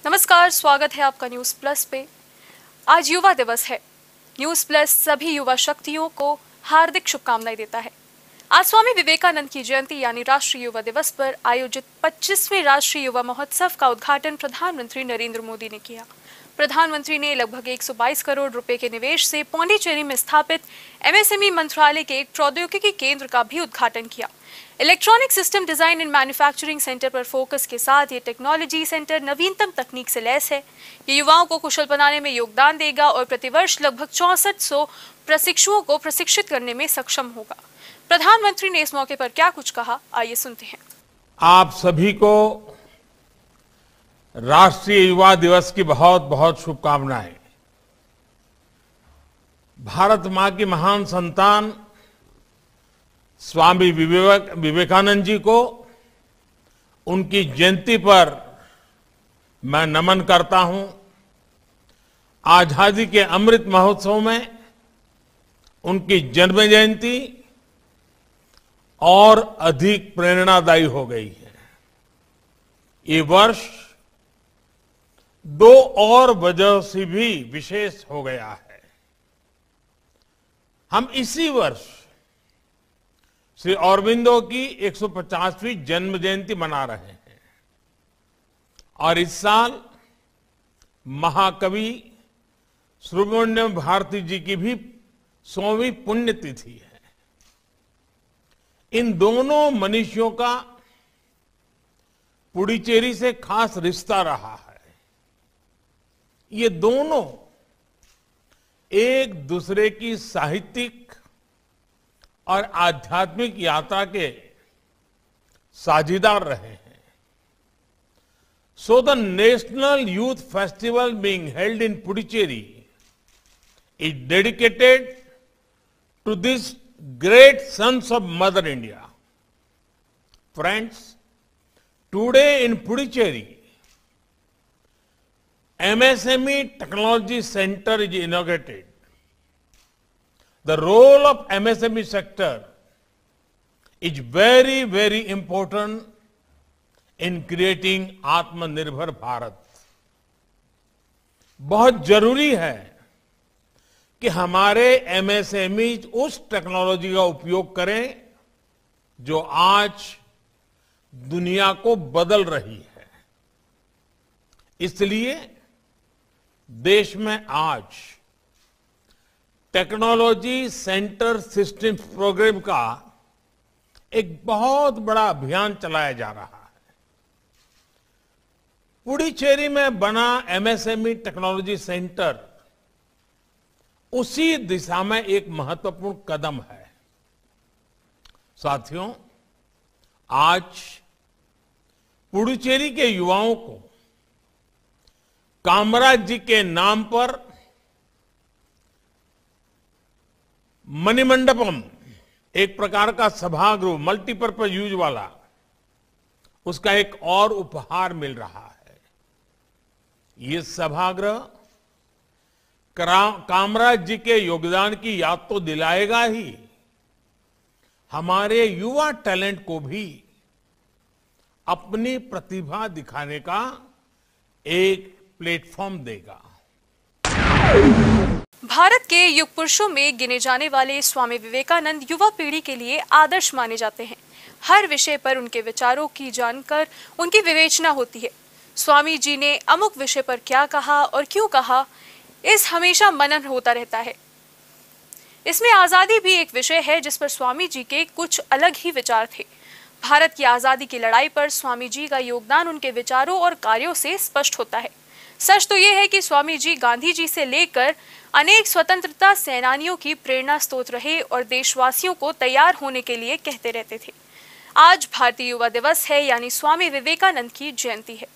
नमस्कार, स्वागत है आपका न्यूज प्लस पे। आज युवा दिवस है। न्यूज प्लस सभी युवा शक्तियों को हार्दिक शुभकामनाएं देता है। आज स्वामी विवेकानंद की जयंती यानी राष्ट्रीय युवा दिवस पर आयोजित 25वें राष्ट्रीय युवा महोत्सव का उद्घाटन प्रधानमंत्री नरेंद्र मोदी ने किया। प्रधानमंत्री ने लगभग 122 करोड़ रुपए के निवेश से पौंडीचेरी में स्थापित एमएसएमई मंत्रालय के एक प्रौद्योगिकी केंद्र का भी उद्घाटन किया। Electronic system design and manufacturing centre पर फोकस के साथ ये टेक्नोलॉजी सेंटर नवीनतम तकनीक से लैस है। ये युवाओं को कुशल बनाने में योगदान देगा और प्रतिवर्ष लगभग 6400 प्रशिक्षुओं को प्रशिक्षित करने में सक्षम होगा। प्रधानमंत्री ने इस मौके पर क्या कुछ कहा, आइए सुनते हैं। आप सभी को राष्ट्रीय युवा दिवस की बहुत बहुत शुभकामनाएं। भारत मां की महान संतान स्वामी विवेकानंद जी को उनकी जयंती पर मैं नमन करता हूं। आजादी के अमृत महोत्सव में उनकी जन्म जयंती और अधिक प्रेरणादायी हो गई है। ये वर्ष दो और वजह से भी विशेष हो गया है। हम इसी वर्ष श्री अरबिंदो की 150वीं जन्म जयंती मना रहे हैं और इस साल महाकवि सुब्रमण्य भारती जी की भी 100वीं पुण्यतिथि है। इन दोनों मनीषियों का पुडुचेरी से खास रिश्ता रहा है। ये दोनों एक दूसरे की साहित्यिक और आध्यात्मिक यात्रा के साझीदार रहे हैं। So the national youth festival being held in Puducherry is dedicated to this great sons of Mother India. Friends, today in Puducherry, MSME Technology Center is inaugurated. The role of MSME sector is very, very important in creating Atmanirbhar Bharat. बहुत जरूरी है कि हमारे MSME उस technology का उपयोग करें जो आज दुनिया को बदल रही है। इसलिए देश में आज टेक्नोलॉजी सेंटर सिस्टम प्रोग्राम का एक बहुत बड़ा अभियान चलाया जा रहा है। पुडुचेरी में बना एमएसएमई टेक्नोलॉजी सेंटर उसी दिशा में एक महत्वपूर्ण कदम है। साथियों, आज पुडुचेरी के युवाओं को कामराज जी के नाम पर मणिमंडपम, एक प्रकार का सभागृह मल्टीपर्पज यूज वाला, उसका एक और उपहार मिल रहा है। ये सभागृह कामराज जी के योगदान की याद तो दिलाएगा ही, हमारे युवा टैलेंट को भी अपनी प्रतिभा दिखाने का एक प्लेटफॉर्म देगा। भारत के युग पुरुषों में गिने जाने वाले स्वामी विवेकानंद युवा पीढ़ी के लिए आदर्श माने जाते हैं। हर विषय पर उनके विचारों की जानकर उनकी विवेचना होती है। स्वामी जी ने अमुक विषय पर क्या कहा और क्यों कहा, इस हमेशा मनन होता रहता है। इसमें आजादी भी एक विषय है जिस पर स्वामी जी के कुछ अलग ही विचार थे। भारत की आजादी की लड़ाई पर स्वामी जी का योगदान उनके विचारों और कार्यों से स्पष्ट होता है। सच तो यह है कि स्वामी जी गांधी जी से लेकर अनेक स्वतंत्रता सेनानियों की प्रेरणा स्रोत रहे और देशवासियों को तैयार होने के लिए कहते रहते थे। आज भारतीय युवा दिवस है, यानी स्वामी विवेकानंद की जयंती है।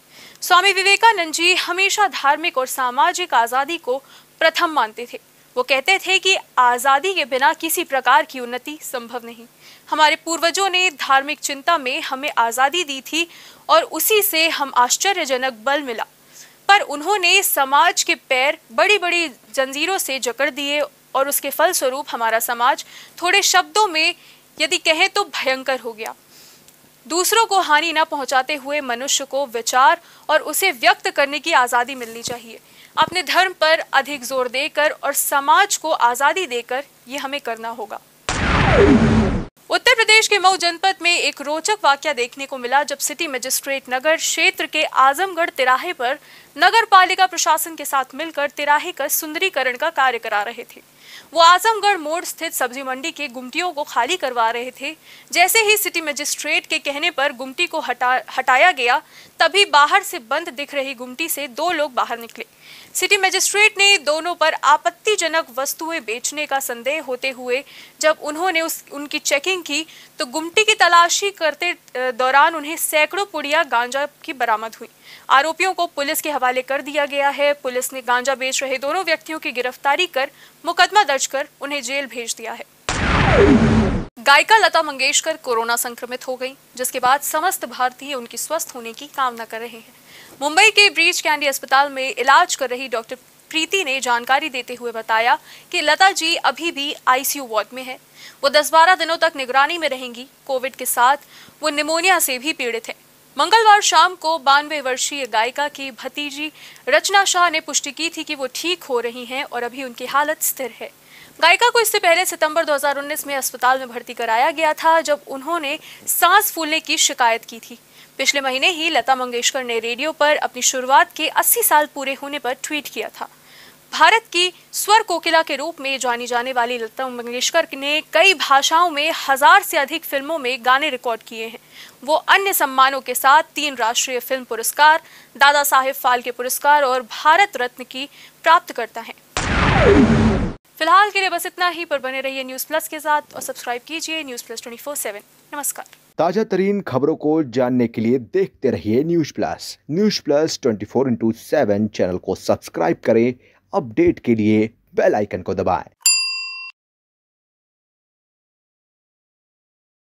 स्वामी विवेकानंद जी हमेशा धार्मिक और सामाजिक आजादी को प्रथम मानते थे। वो कहते थे कि आजादी के बिना किसी प्रकार की उन्नति संभव नहीं। हमारे पूर्वजों ने धार्मिक चिंता में हमें आजादी दी थी और उसी से हम आश्चर्यजनक बल मिला, पर उन्होंने समाज के पैर बड़ी बड़ी जंजीरों से जकड़ दिए और उसके फलस्वरूप हमारा समाज थोड़े शब्दों में यदि कहें तो भयंकर हो गया। दूसरों को हानि न पहुंचाते हुए मनुष्य को विचार और उसे व्यक्त करने की आजादी मिलनी चाहिए। अपने धर्म पर अधिक जोर देकर और समाज को आजादी देकर ये हमें करना होगा। उत्तर प्रदेश के मऊ जनपद में एक रोचक वाकया देखने को मिला, जब सिटी मजिस्ट्रेट नगर क्षेत्र के आजमगढ़ तिराहे पर नगर पालिका प्रशासन के साथ मिलकर तिराहे का सुंदरीकरण का कार्य करा रहे थे। वो आजमगढ़ मोड़ स्थित सब्जी मंडी के गुमटियों को खाली करवा रहे थे। जैसे ही सिटी मजिस्ट्रेट के कहने पर गुमटी को हटाया गया, तभी बाहर से बंद दिख रही गुमटी से 2 लोग बाहर निकले। सिटी मजिस्ट्रेट ने दोनों पर आपत्तिजनक वस्तुएं बेचने का संदेह होते हुए जब उन्होंने उनकी चेकिंग की तो गुमटी की तलाशी करते दौरान उन्हें सैकड़ों पुड़िया गांजा की बरामद हुई। आरोपियों को पुलिस के हवाले कर दिया गया है। पुलिस ने गांजा बेच रहे दोनों व्यक्तियों की गिरफ्तारी कर मुकदमा दर्ज कर उन्हें जेल भेज दिया है। गायिका लता मंगेशकर कोरोना संक्रमित हो गई, जिसके बाद समस्त भारतीय उनकी स्वस्थ होने की कामना कर रहे हैं। मुंबई के ब्रीच कैंडी अस्पताल में इलाज कर रही डॉक्टर प्रीति ने जानकारी देते हुए बताया कि लता जी अभी भी आईसीयू वार्ड में है। वो 10-12 दिनों तक निगरानी में रहेंगी। कोविड के साथ वो निमोनिया से भी पीड़ित है। मंगलवार शाम को 92 वर्षीय गायिका की भतीजी रचना शाह ने पुष्टि की थी कि वो ठीक हो रही हैं और अभी उनकी हालत स्थिर है। गायिका को इससे पहले सितंबर 2019 में अस्पताल में भर्ती कराया गया था, जब उन्होंने सांस फूलने की शिकायत की थी। पिछले महीने ही लता मंगेशकर ने रेडियो पर अपनी शुरुआत के 80 साल पूरे होने पर ट्वीट किया था। भारत की स्वर कोकिला के रूप में जानी जाने वाली लता मंगेशकर ने कई भाषाओं में 1000 से अधिक फिल्मों में गाने रिकॉर्ड किए हैं। वो अन्य सम्मानों के साथ 3 राष्ट्रीय फिल्म पुरस्कार, दादा साहेब फाल्के पुरस्कार और भारत रत्न की प्राप्त करता है। फिलहाल के लिए बस इतना ही, पर बने रहिए न्यूज प्लस के साथ और सब्सक्राइब कीजिए न्यूज प्लस 24/7। नमस्कार। ताजा तरीन खबरों को जानने के लिए देखते रहिए न्यूज प्लस 24/7 चैनल को सब्सक्राइब करें। अपडेट के लिए बेल आइकन को दबाएं।